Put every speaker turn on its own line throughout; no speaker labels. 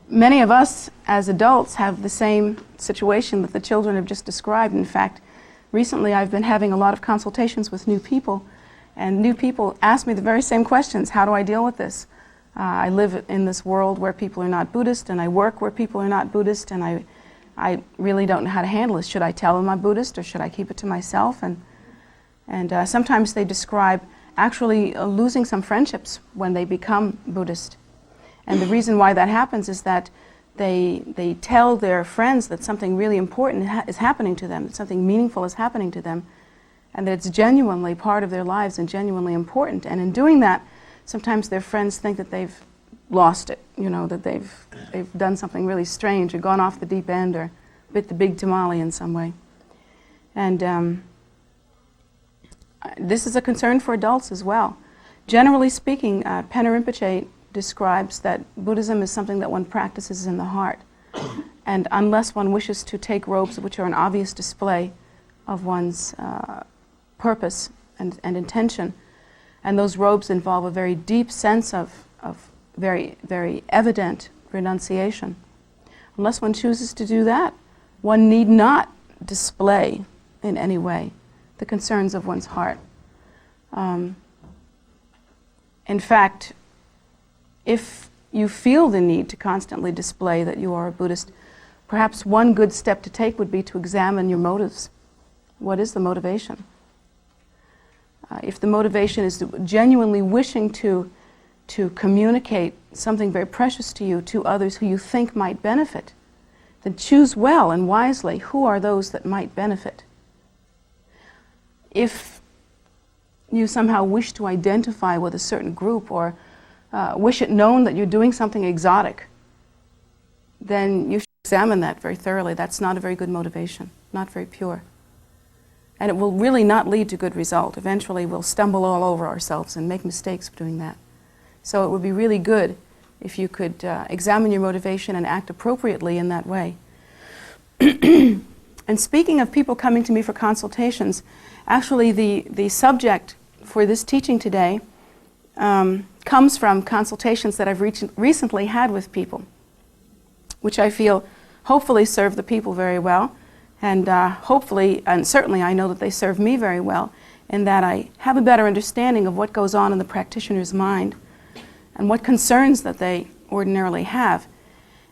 Many of us as adults have the same situation that the children have just described. In fact, recently I've been having a lot of consultations with new people, and new people ask me the very same questions. How do I deal with this? I live in this world where people are not Buddhist, and I work where people are not Buddhist, and I really don't know how to handle this. Should I tell them I'm Buddhist, or should I keep it to myself? And sometimes they describe actually losing some friendships when they become Buddhist. And the reason why that happens is that they tell their friends that something really important is happening to them, that something meaningful is happening to them, and that it's genuinely part of their lives and genuinely important. And in doing that, sometimes their friends think that they've lost it, you know, that they've done something really strange or gone off the deep end or bit the big tamale in some way. And this is a concern for adults as well. Generally speaking, Penna Rinpoche describes that Buddhism is something that one practices in the heart. And unless one wishes to take robes which are an obvious display of one's purpose and intention, and those robes involve a very deep sense of very, very evident renunciation. Unless one chooses to do that, one need not display in any way the concerns of one's heart. In fact, if you feel the need to constantly display that you are a Buddhist, perhaps one good step to take would be to examine your motives. What is the motivation? If the motivation is genuinely wishing to communicate something very precious to you to others who you think might benefit, then choose well and wisely who are those that might benefit. If you somehow wish to identify with a certain group or wish it known that you're doing something exotic, then you should examine that very thoroughly. That's not a very good motivation, not very pure. And it will really not lead to good result. Eventually we'll stumble all over ourselves and make mistakes doing that. So it would be really good if you could examine your motivation and act appropriately in that way. And speaking of people coming to me for consultations, actually the subject for this teaching today comes from consultations that I've recently had with people, which I feel hopefully serve the people very well, and hopefully, and certainly I know that they serve me very well, in that I have a better understanding of what goes on in the practitioner's mind and what concerns that they ordinarily have.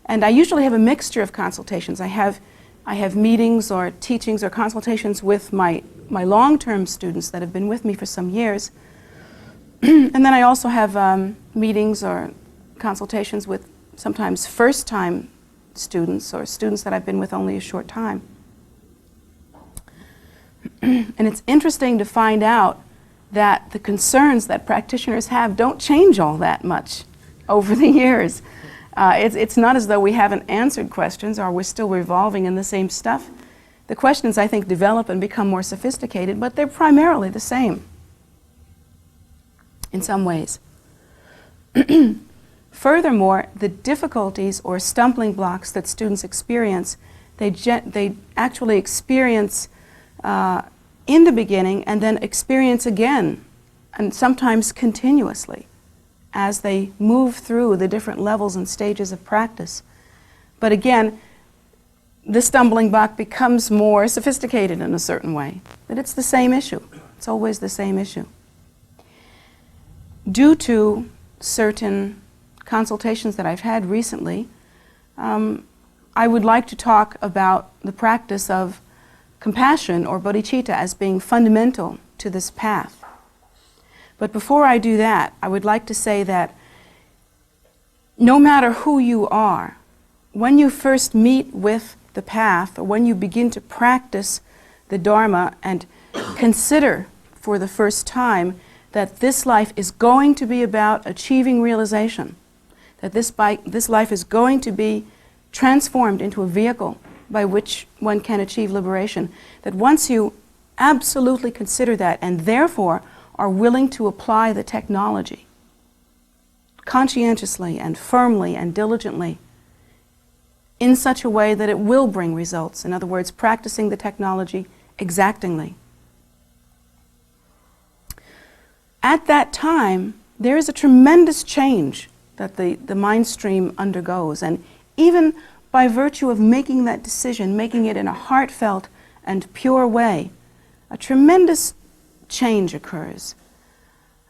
And I usually have a mixture of consultations. I have meetings or teachings or consultations with my long-term students that have been with me for some years. And then I also have meetings or consultations with sometimes first-time students or students that I've been with only a short time. And it's interesting to find out that the concerns that practitioners have don't change all that much over the years. It's not as though we haven't answered questions or we're still revolving in the same stuff. The questions, I think, develop and become more sophisticated, but they're primarily the same in some ways. Furthermore, the difficulties or stumbling blocks that students experience, they actually experience in the beginning and then experience again, and sometimes continuously, as they move through the different levels and stages of practice. But again, the stumbling block becomes more sophisticated in a certain way, but it's the same issue. It's always the same issue. Due to certain consultations that I've had recently, I would like to talk about the practice of compassion or bodhicitta as being fundamental to this path. But before I do that, I would like to say that no matter who you are, when you first meet with the path, or when you begin to practice the Dharma and consider for the first time that this life is going to be about achieving realization, that this life is going to be transformed into a vehicle by which one can achieve liberation, that once you absolutely consider that and therefore are willing to apply the technology conscientiously and firmly and diligently in such a way that it will bring results. In other words, practicing the technology exactingly. At that time, there is a tremendous change that the mind stream undergoes, and even by virtue of making that decision, making it in a heartfelt and pure way, a tremendous change occurs.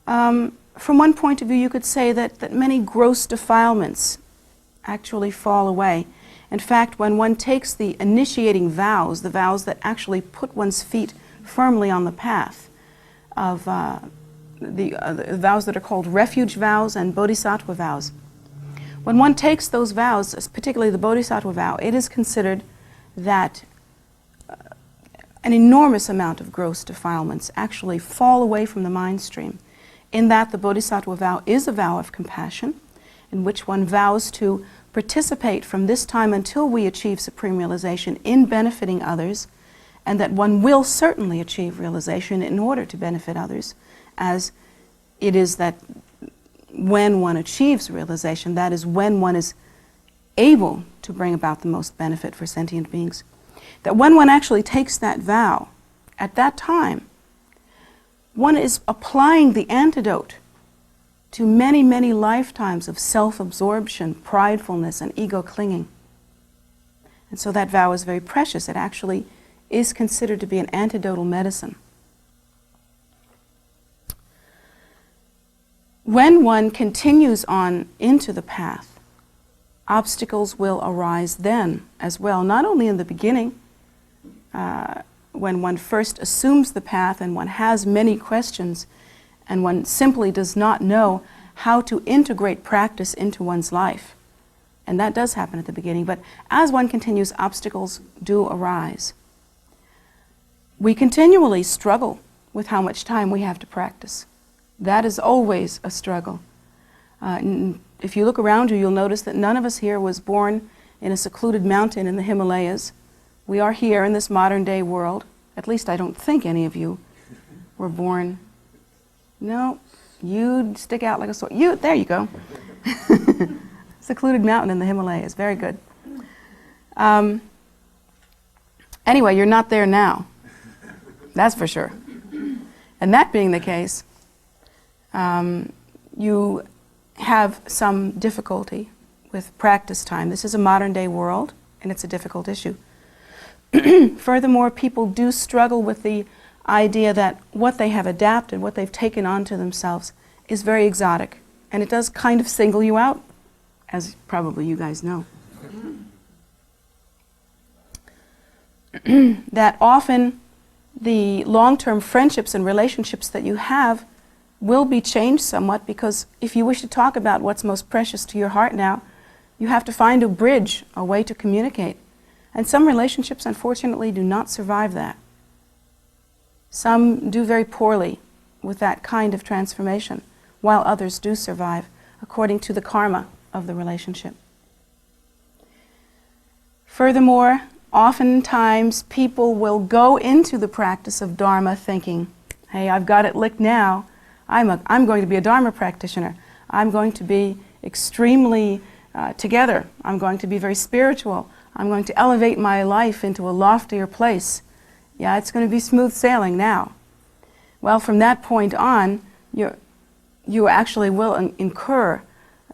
From one point of view, you could say that many gross defilements actually fall away. In fact, when one takes the initiating vows, the vows that actually put one's feet firmly on the path of the vows that are called refuge vows and bodhisattva vows, when one takes those vows, particularly the bodhisattva vow, it is considered that an enormous amount of gross defilements actually fall away from the mind stream, in that the bodhisattva vow is a vow of compassion, in which one vows to participate from this time until we achieve supreme realization in benefiting others, and that one will certainly achieve realization in order to benefit others, as it is that when one achieves realization, that is when one is able to bring about the most benefit for sentient beings. That when one actually takes that vow, at that time, one is applying the antidote to many, many lifetimes of self-absorption, pridefulness, and ego-clinging. And so that vow is very precious. It actually is considered to be an antidotal medicine. When one continues on into the path, obstacles will arise then as well, not only in the beginning, when one first assumes the path and one has many questions and one simply does not know how to integrate practice into one's life. And that does happen at the beginning, but as one continues, obstacles do arise. We continually struggle with how much time we have to practice. That is always a struggle. If you look around you, you'll notice that none of us here was born in a secluded mountain in the Himalayas. We are here in this modern day world. At least I don't think any of you were born. No, you stick out like a sword. There you go. Secluded mountain in the Himalayas. Very good. Anyway, you're not there now. That's for sure. And that being the case, you have some difficulty with practice time. This is a modern day world, and it's a difficult issue. Furthermore, people do struggle with the idea that what they have adapted, what they've taken onto themselves, is very exotic. And it does kind of single you out, as probably you guys know. That often the long-term friendships and relationships that you have will be changed somewhat, because if you wish to talk about what's most precious to your heart now, you have to find a bridge, a way to communicate. And some relationships, unfortunately, do not survive that. Some do very poorly with that kind of transformation, while others do survive according to the karma of the relationship. Furthermore, oftentimes people will go into the practice of Dharma thinking, hey, I've got it licked now. I'm going to be a Dharma practitioner. I'm going to be extremely together. I'm going to be very spiritual. I'm going to elevate my life into a loftier place. Yeah, it's going to be smooth sailing now. Well, from that point on, you actually will incur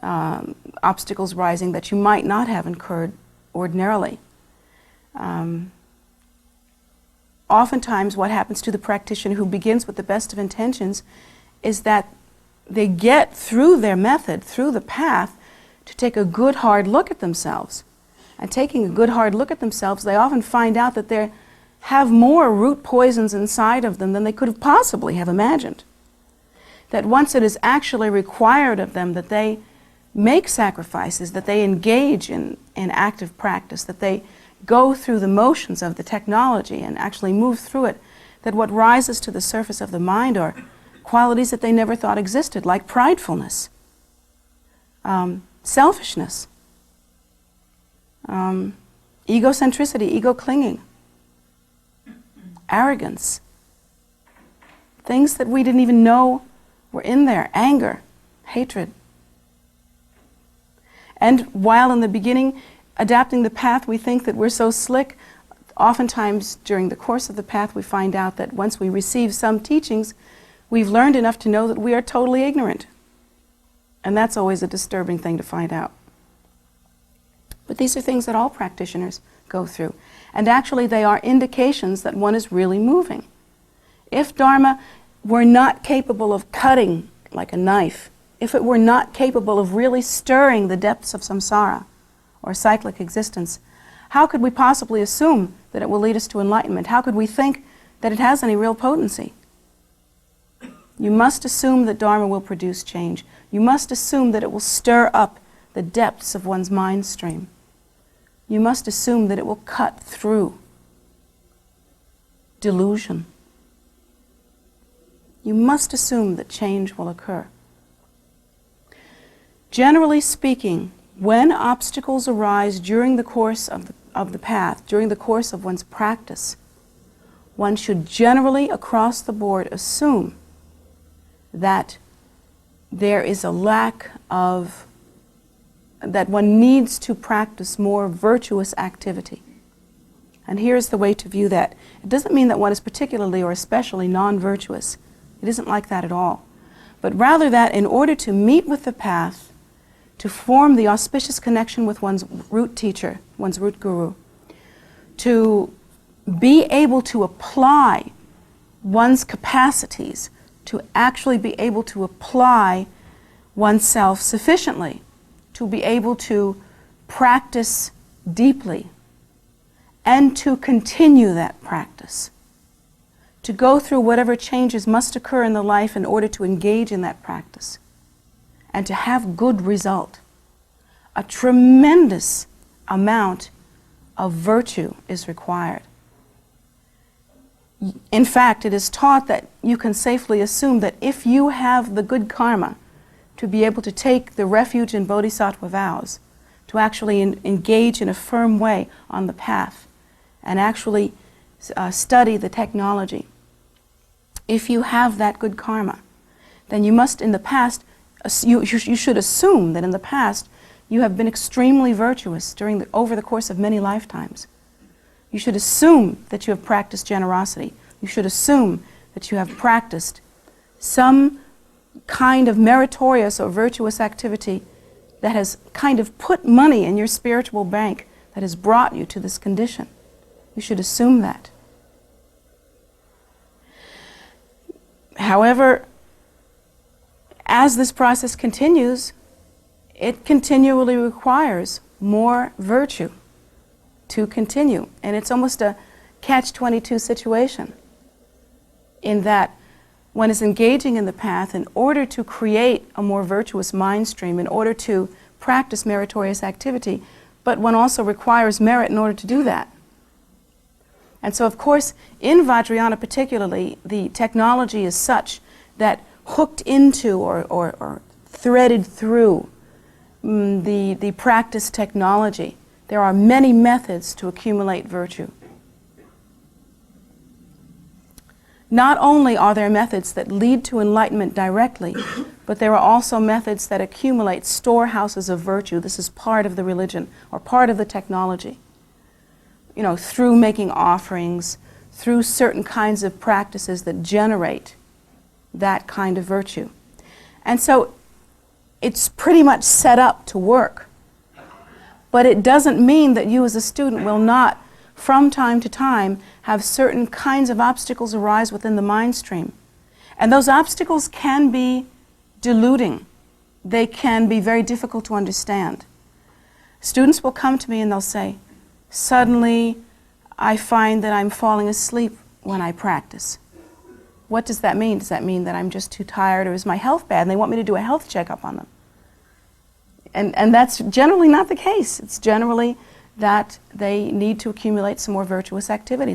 obstacles rising that you might not have incurred ordinarily. Oftentimes what happens to the practitioner who begins with the best of intentions is that they get through their method, through the path, to take a good hard look at themselves. And taking a good hard look at themselves, they often find out that they have more root poisons inside of them than they could have possibly have imagined. That once it is actually required of them that they make sacrifices, that they engage in active practice, that they go through the motions of the technology and actually move through it, that what rises to the surface of the mind are qualities that they never thought existed, like pridefulness, selfishness, egocentricity, ego-clinging, arrogance, things that we didn't even know were in there, anger, hatred. And while in the beginning, adapting the path, we think that we're so slick, oftentimes during the course of the path we find out that once we receive some teachings, we've learned enough to know that we are totally ignorant. And that's always a disturbing thing to find out. But These are things that all practitioners go through. And actually they are indications that one is really moving. If Dharma were not capable of cutting like a knife, if it were not capable of really stirring the depths of samsara or cyclic existence, how could we possibly assume that it will lead us to enlightenment? How could we think that it has any real potency? You must assume that Dharma will produce change. You must assume that it will stir up the depths of one's mind stream. You must assume that it will cut through delusion. You must assume that change will occur. Generally speaking, when obstacles arise during the course of the path, during the course of one's practice, one should generally, across the board, assume that there is a lack of, that one needs to practice more virtuous activity. And here's the way to view that. It doesn't mean that one is particularly or especially non-virtuous. It isn't like that at all. But rather that in order to meet with the path, to form the auspicious connection with one's root teacher, one's root guru, to be able to apply one's capacities, to actually be able to apply oneself sufficiently, to be able to practice deeply, and to continue that practice, to go through whatever changes must occur in the life in order to engage in that practice, and to have good result. A tremendous amount of virtue is required. In fact, it is taught that you can safely assume that if you have the good karma to be able to take the refuge in bodhisattva vows, to actually engage in a firm way on the path, and actually study the technology, if you have that good karma, then you must in the past, you should assume that in the past you have been extremely virtuous over the course of many lifetimes. You should assume that you have practiced generosity. You should assume that you have practiced some kind of meritorious or virtuous activity that has kind of put money in your spiritual bank that has brought you to this condition. You should assume that. However, as this process continues, it continually requires more virtue to continue. And it's almost a catch-22 situation in that one is engaging in the path in order to create a more virtuous mind stream, in order to practice meritorious activity, but one also requires merit in order to do that. And so, of course, in Vajrayana particularly, the technology is such that hooked into or threaded through the practice technology, there are many methods to accumulate virtue. Not only are there methods that lead to enlightenment directly, but there are also methods that accumulate storehouses of virtue. This is part of the religion or part of the technology. You know, through making offerings, through certain kinds of practices that generate that kind of virtue. And so it's pretty much set up to work. But it doesn't mean that you as a student will not, from time to time, have certain kinds of obstacles arise within the mind stream. And those obstacles can be deluding. They can be very difficult to understand. Students will come to me and they'll say, suddenly I find that I'm falling asleep when I practice. What does that mean? Does that mean that I'm just too tired, or is my health bad? And they want me to do a health checkup on them. And that's generally not the case. It's generally that they need to accumulate some more virtuous activity.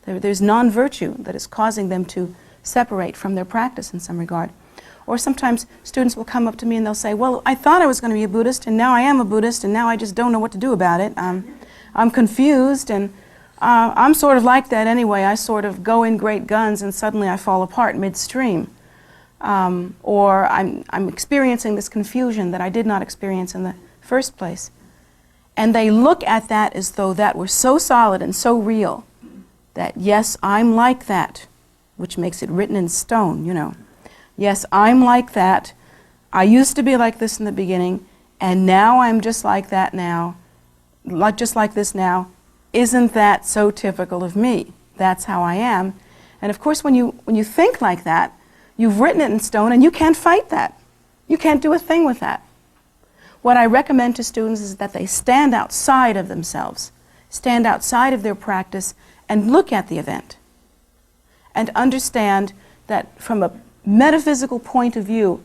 There's non-virtue that is causing them to separate from their practice in some regard. Or sometimes students will come up to me and they'll say, well, I thought I was going to be a Buddhist, and now I am a Buddhist, and now I just don't know what to do about it. I'm confused, and I'm sort of like that anyway. I sort of go in great guns and suddenly I fall apart midstream. Or I'm experiencing this confusion that I did not experience in the first place. And they look at that as though that were so solid and so real that, yes, I'm like that, which makes it written in stone, you know. Yes, I'm like that. I used to be like this in the beginning, and now I'm just like that now. just like this now, isn't that so typical of me? That's how I am. And of course, when you think like that, you've written it in stone and you can't fight that. You can't do a thing with that. What I recommend to students is that they stand outside of themselves, stand outside of their practice and look at the event and understand that from a metaphysical point of view,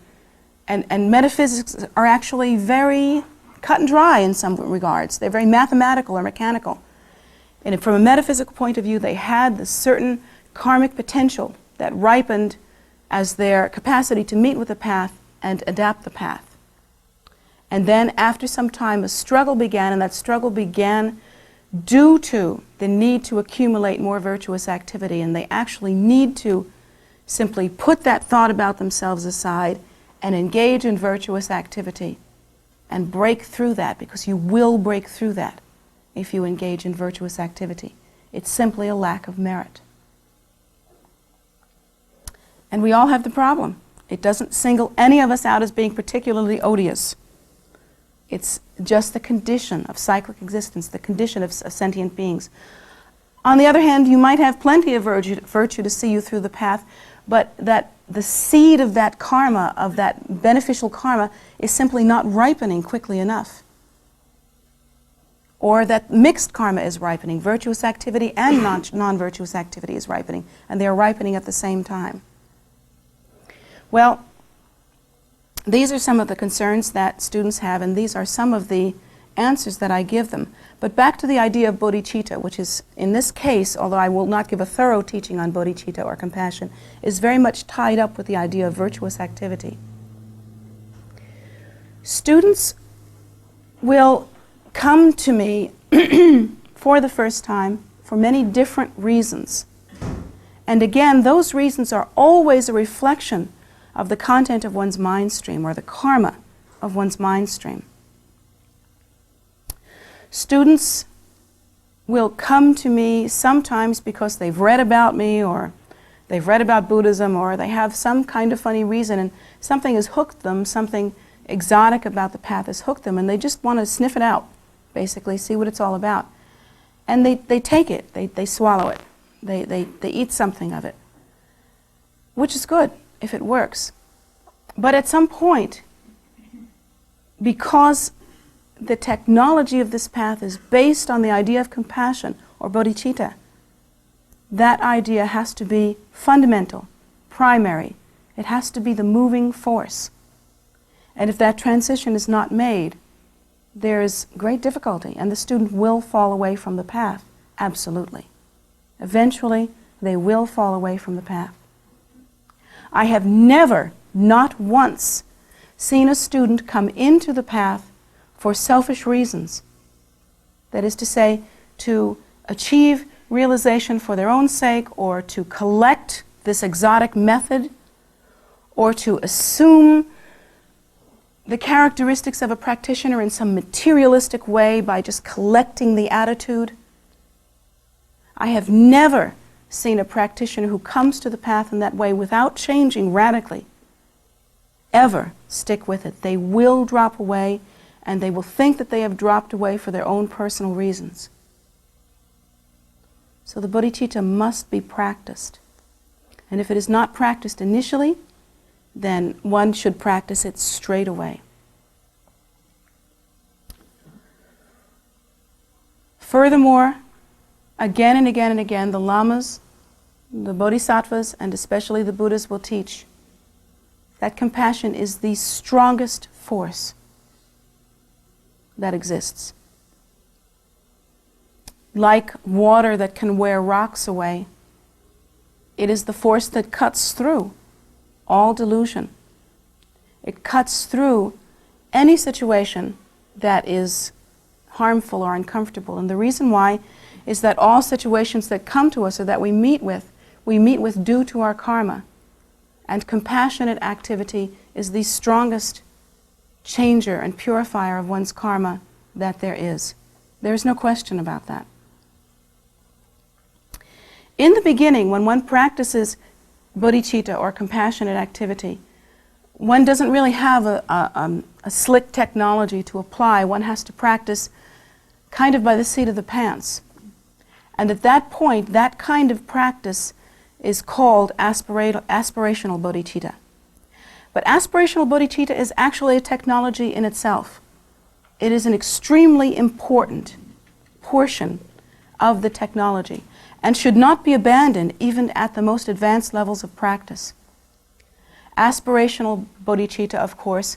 and metaphysics are actually very cut and dry in some regards. They're very mathematical or mechanical. And from a metaphysical point of view, they had the certain karmic potential that ripened as their capacity to meet with the path and adapt the path. And then after some time, a struggle began, and that struggle began due to the need to accumulate more virtuous activity. And they actually need to simply put that thought about themselves aside and engage in virtuous activity and break through that, because you will break through that if you engage in virtuous activity. It's simply a lack of merit. And we all have the problem. It doesn't single any of us out as being particularly odious. It's just the condition of cyclic existence, the condition of sentient beings. On the other hand, you might have plenty of virtue to see you through the path, but that the seed of that karma, of that beneficial karma, is simply not ripening quickly enough. Or that mixed karma is ripening. Virtuous activity and non-virtuous activity is ripening, and they are ripening at the same time. Well, these are some of the concerns that students have, and these are some of the answers that I give them. But back to the idea of bodhicitta, which is, in this case, although I will not give a thorough teaching on bodhicitta or compassion, is very much tied up with the idea of virtuous activity. Students will come to me for the first time for many different reasons. And again, those reasons are always a reflection of the content of one's mind stream, or the karma of one's mind stream. Students will come to me sometimes because they've read about me, or they've read about Buddhism, or they have some kind of funny reason and something has hooked them, something exotic about the path has hooked them, and they just want to sniff it out, basically, see what it's all about. And they take it, they swallow it, they eat something of it, which is good if it works. But at some point, because the technology of this path is based on the idea of compassion, or bodhicitta, that idea has to be fundamental, primary. It has to be the moving force. And if that transition is not made, there is great difficulty, and the student will fall away from the path, absolutely. Eventually, they will fall away from the path. I have never, not once, seen a student come into the path for selfish reasons. That is to say, to achieve realization for their own sake, or to collect this exotic method, or to assume the characteristics of a practitioner in some materialistic way by just collecting the attitude. I have never seen a practitioner who comes to the path in that way without changing radically ever stick with it. They will drop away, and they will think that they have dropped away for their own personal reasons. So the bodhicitta must be practiced. And if it is not practiced initially, then one should practice it straight away. Furthermore, again and again and again, the lamas, the bodhisattvas, and especially the Buddhas will teach that compassion is the strongest force that exists. Like water that can wear rocks away, it is the force that cuts through all delusion. It cuts through any situation that is harmful or uncomfortable. And the reason why is that all situations that come to us or that we meet with due to our karma. And compassionate activity is the strongest changer and purifier of one's karma that there is. There is no question about that. In the beginning, when one practices bodhicitta or compassionate activity, one doesn't really have a slick technology to apply. One has to practice kind of by the seat of the pants. And at that point, that kind of practice is called aspirational bodhicitta. But aspirational bodhicitta is actually a technology in itself. It is an extremely important portion of the technology and should not be abandoned even at the most advanced levels of practice. Aspirational bodhicitta, of course,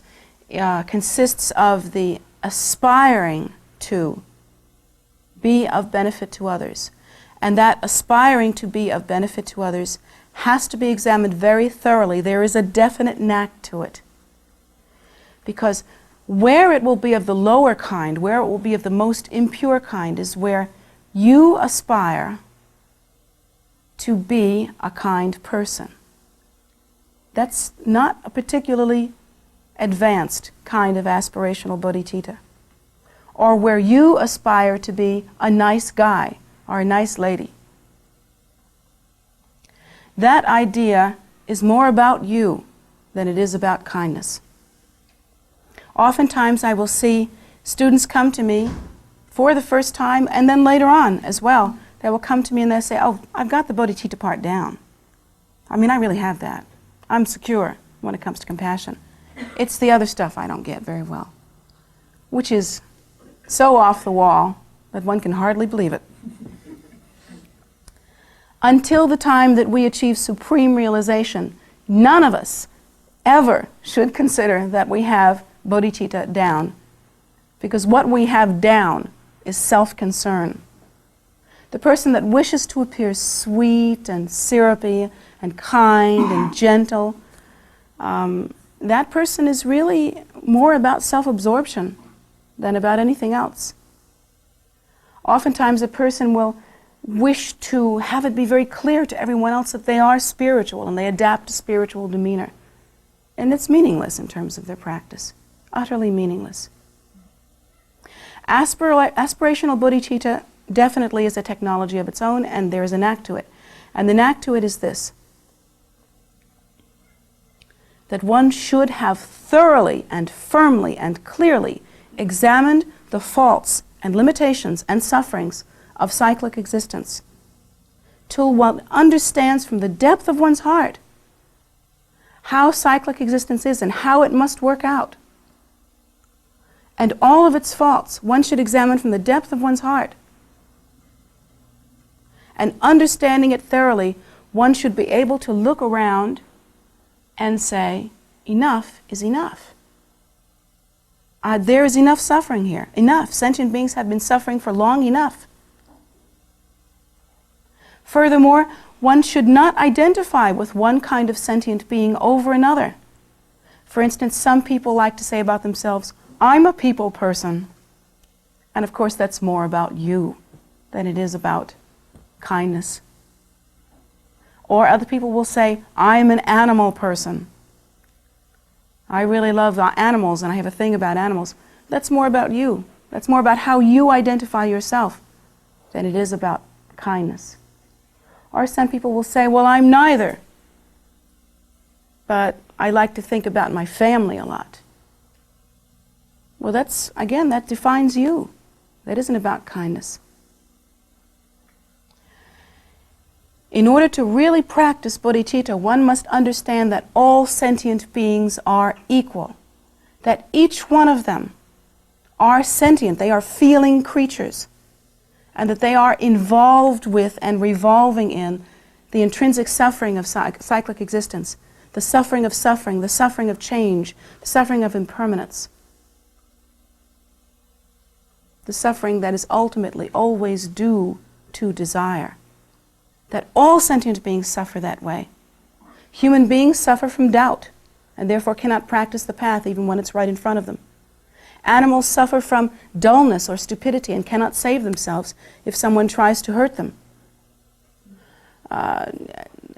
consists of the aspiring to be of benefit to others. And that aspiring to be of benefit to others has to be examined very thoroughly. There is a definite knack to it. Because where it will be of the lower kind, where it will be of the most impure kind, is where you aspire to be a kind person. That's not a particularly advanced kind of aspirational bodhicitta. Or where you aspire to be a nice guy or a nice lady. That idea is more about you than it is about kindness. Oftentimes I will see students come to me for the first time, and then later on as well, they will come to me and they'll say, oh, I've got the bodhicitta part down. I mean, I really have that. I'm secure when it comes to compassion. It's the other stuff I don't get very well, which is so off the wall that one can hardly believe it. Until the time that we achieve supreme realization, none of us ever should consider that we have bodhicitta down, because what we have down is self-concern. The person that wishes to appear sweet and syrupy and kind and gentle, that person is really more about self-absorption than about anything else. Oftentimes a person will wish to have it be very clear to everyone else that they are spiritual, and they adapt a spiritual demeanor. And it's meaningless in terms of their practice. Utterly meaningless. Aspirational bodhicitta definitely is a technology of its own, and there is a knack to it. And the knack to it is this: that one should have thoroughly and firmly and clearly examined the faults and limitations and sufferings of cyclic existence, till one understands from the depth of one's heart how cyclic existence is and how it must work out. And all of its faults one should examine from the depth of one's heart. And understanding it thoroughly, one should be able to look around and say, enough is enough. There is enough suffering here. Enough. Sentient beings have been suffering for long enough. Furthermore, one should not identify with one kind of sentient being over another. For instance, some people like to say about themselves, I'm a people person. And of course that's more about you than it is about kindness. Or other people will say, I'm an animal person. I really love animals and I have a thing about animals. That's more about you. That's more about how you identify yourself than it is about kindness. Or some people will say, well, I'm neither, but I like to think about my family a lot. Well, that's, again, that defines you. That isn't about kindness. In order to really practice bodhicitta, one must understand that all sentient beings are equal, that each one of them are sentient, they are feeling creatures, and that they are involved with and revolving in the intrinsic suffering of cyclic existence, the suffering of change, the suffering of impermanence, the suffering that is ultimately always due to desire. That all sentient beings suffer that way. Human beings suffer from doubt, and therefore cannot practice the path even when it's right in front of them. Animals suffer from dullness or stupidity and cannot save themselves if someone tries to hurt them.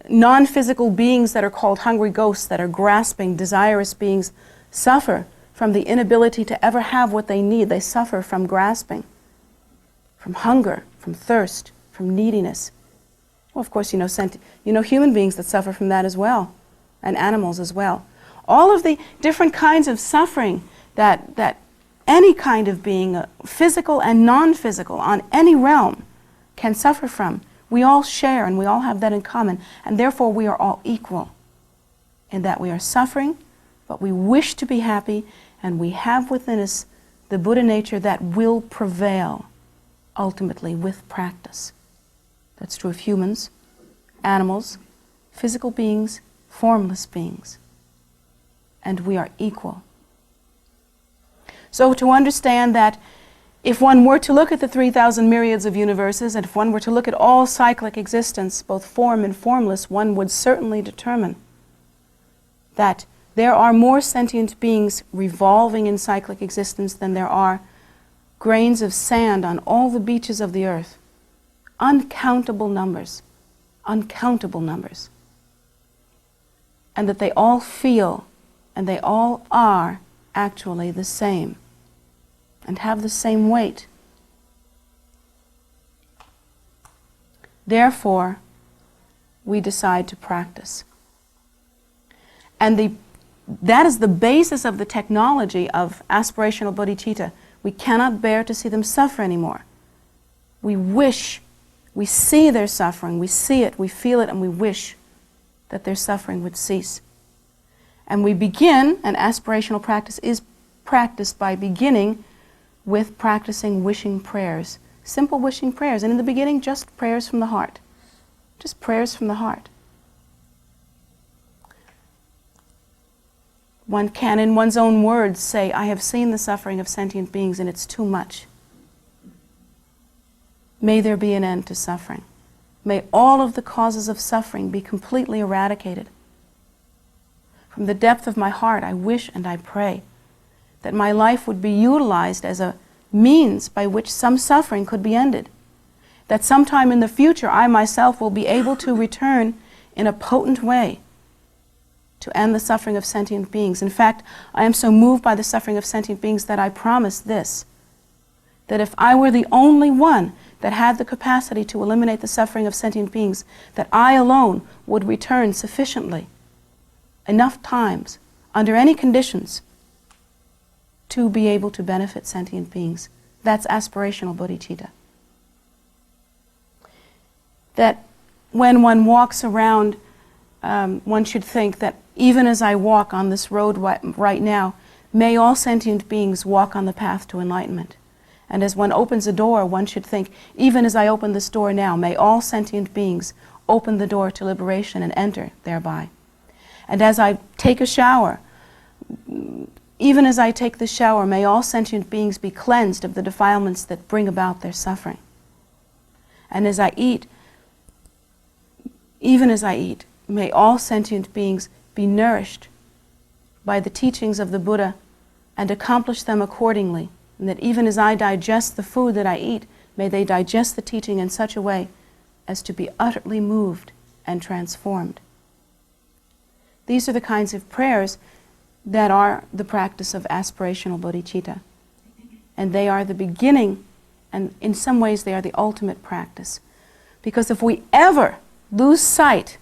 Non-physical beings that are called hungry ghosts, that are grasping, desirous beings, suffer from the inability to ever have what they need. They suffer from grasping, from hunger, from thirst, from neediness. Well, of course, you know human beings that suffer from that as well, and animals as well. All of the different kinds of suffering that any kind of being, physical and non-physical, on any realm, can suffer from. We all share and we all have that in common, and therefore we are all equal in that we are suffering, but we wish to be happy, and we have within us the Buddha nature that will prevail ultimately with practice. That's true of humans, animals, physical beings, formless beings, and we are equal. So to understand that if one were to look at the 3,000 myriads of universes, and if one were to look at all cyclic existence, both form and formless, one would certainly determine that there are more sentient beings revolving in cyclic existence than there are grains of sand on all the beaches of the earth. Uncountable numbers. Uncountable numbers. And that they all feel and they all are actually the same and have the same weight. Therefore, we decide to practice. And that is the basis of the technology of aspirational bodhicitta. We cannot bear to see them suffer anymore. We wish, we see their suffering, we see it, we feel it, and we wish that their suffering would cease. And we begin, and aspirational practice is practiced by beginning with practicing wishing prayers. Simple wishing prayers. And in the beginning, just prayers from the heart. Just prayers from the heart. One can, in one's own words, say, I have seen the suffering of sentient beings and it's too much. May there be an end to suffering. May all of the causes of suffering be completely eradicated. From the depth of my heart, I wish and I pray that my life would be utilized as a means by which some suffering could be ended. That sometime in the future, I myself will be able to return in a potent way to end the suffering of sentient beings. In fact, I am so moved by the suffering of sentient beings that I promise this, that if I were the only one that had the capacity to eliminate the suffering of sentient beings, that I alone would return sufficiently, enough times, under any conditions, to be able to benefit sentient beings. That's aspirational bodhicitta. That when one walks around, one should think that even as I walk on this road right now, may all sentient beings walk on the path to enlightenment. And as one opens a door, one should think, even as I open this door now, may all sentient beings open the door to liberation and enter thereby. And as I take a shower, even as I take the shower, may all sentient beings be cleansed of the defilements that bring about their suffering. And as I eat, even as I eat, may all sentient beings be nourished by the teachings of the Buddha and accomplish them accordingly. And that even as I digest the food that I eat, may they digest the teaching in such a way as to be utterly moved and transformed. These are the kinds of prayers that are the practice of aspirational bodhicitta. And they are the beginning, and in some ways they are the ultimate practice. Because if we ever lose sight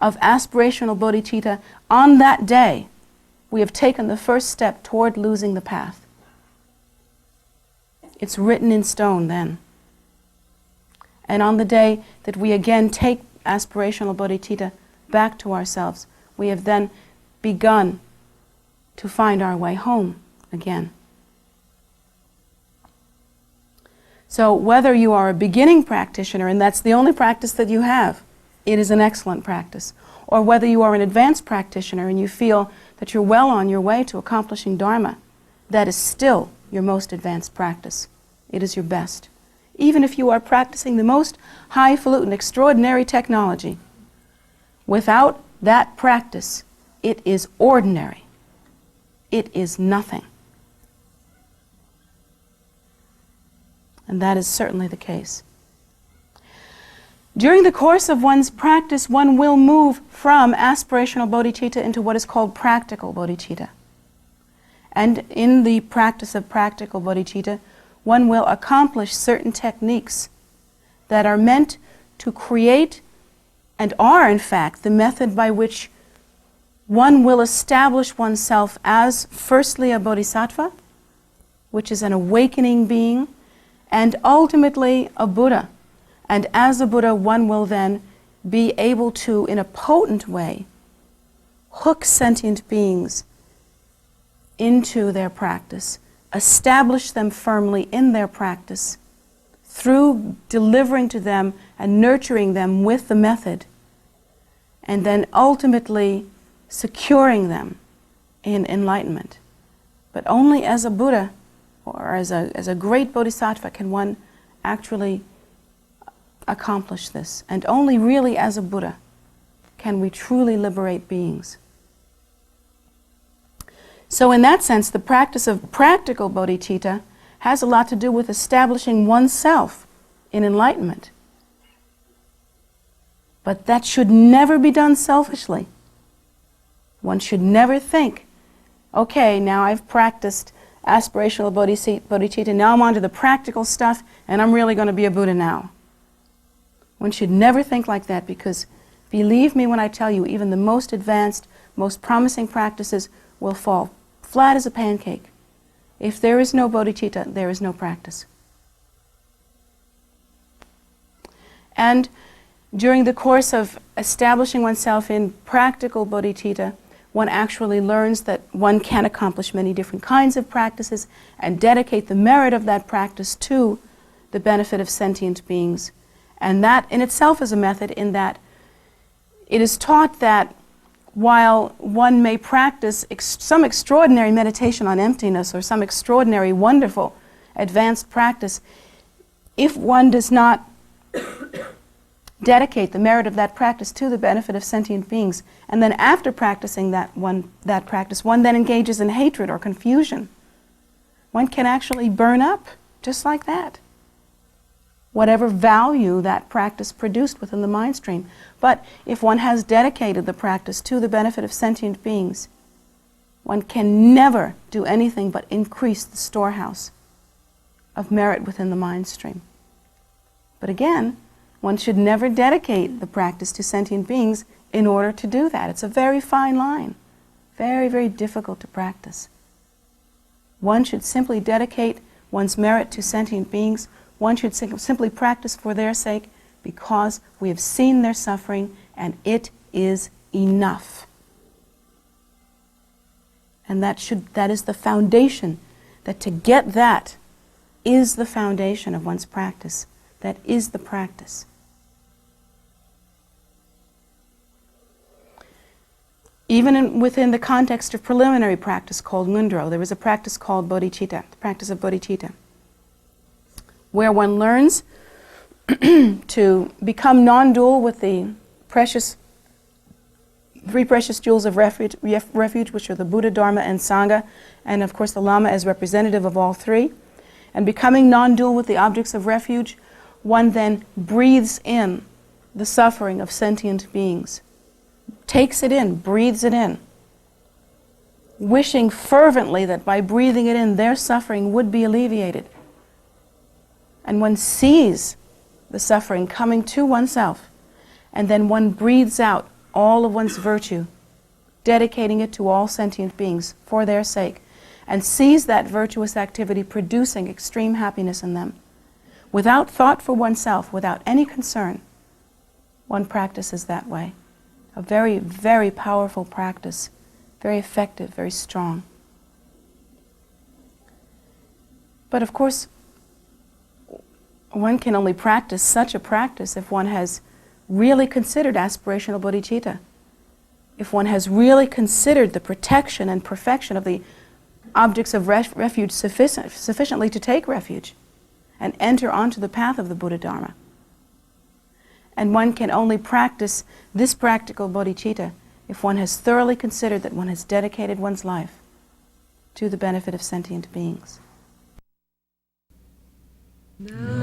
of aspirational bodhicitta on that day, we have taken the first step toward losing the path. It's written in stone then. And on the day that we again take aspirational bodhicitta back to ourselves, we have then begun to find our way home again. So whether you are a beginning practitioner and that's the only practice that you have, it is an excellent practice. Or whether you are an advanced practitioner and you feel that you're well on your way to accomplishing Dharma, that is still your most advanced practice. It is your best. Even if you are practicing the most highfalutin, extraordinary technology, without that practice, it is ordinary. It is nothing. And that is certainly the case. During the course of one's practice, one will move from aspirational bodhicitta into what is called practical bodhicitta. And in the practice of practical bodhicitta, one will accomplish certain techniques that are meant to create, and are in fact, the method by which one will establish oneself as firstly a bodhisattva, which is an awakening being, and ultimately a Buddha. And as a Buddha, one will then be able to, in a potent way, hook sentient beings into their practice, establish them firmly in their practice through delivering to them and nurturing them with the method, and then ultimately securing them in enlightenment. But only as a Buddha or as a great Bodhisattva can one actually accomplish this. And only really as a Buddha can we truly liberate beings. So in that sense, the practice of practical bodhicitta has a lot to do with establishing oneself in enlightenment. But that should never be done selfishly. One should never think, okay, now I've practiced aspirational bodhicitta, now I'm on to the practical stuff, and I'm really going to be a Buddha now. One should never think like that, because believe me when I tell you, even the most advanced, most promising practices will fall flat as a pancake. If there is no bodhicitta, there is no practice. And during the course of establishing oneself in practical bodhicitta, one actually learns that one can accomplish many different kinds of practices and dedicate the merit of that practice to the benefit of sentient beings. And that in itself is a method, in that it is taught that while one may practice some extraordinary meditation on emptiness or some extraordinary, wonderful, advanced practice, if one does not dedicate the merit of that practice to the benefit of sentient beings, and then after practicing that practice, one then engages in hatred or confusion, one can actually burn up just like that, whatever value that practice produced within the mind stream. But if one has dedicated the practice to the benefit of sentient beings, one can never do anything but increase the storehouse of merit within the mind stream. But again, one should never dedicate the practice to sentient beings in order to do that. It's a very fine line, very, very difficult to practice. One should simply dedicate one's merit to sentient beings. One should simply practice for their sake because we have seen their suffering and it is enough. And that is the foundation, that to get that is the foundation of one's practice. That is the practice. Even within the context of preliminary practice called ngundro, there is a practice called bodhicitta, the practice of bodhicitta, where one learns to become non-dual with the three precious jewels of refuge, which are the Buddha, Dharma, and Sangha, and of course the Lama as representative of all three. And becoming non-dual with the objects of refuge, one then breathes in the suffering of sentient beings, takes it in, breathes it in, wishing fervently that by breathing it in, their suffering would be alleviated. And one sees the suffering coming to oneself, and then one breathes out all of one's virtue, dedicating it to all sentient beings for their sake, and sees that virtuous activity producing extreme happiness in them. Without thought for oneself, without any concern, one practices that way. A very, very powerful practice, very effective, very strong. But of course, one can only practice such a practice if one has really considered aspirational bodhicitta, if one has really considered the protection and perfection of the objects of refuge sufficiently to take refuge and enter onto the path of the Buddha Dharma. And one can only practice this practical bodhicitta if one has thoroughly considered that one has dedicated one's life to the benefit of sentient beings.
No.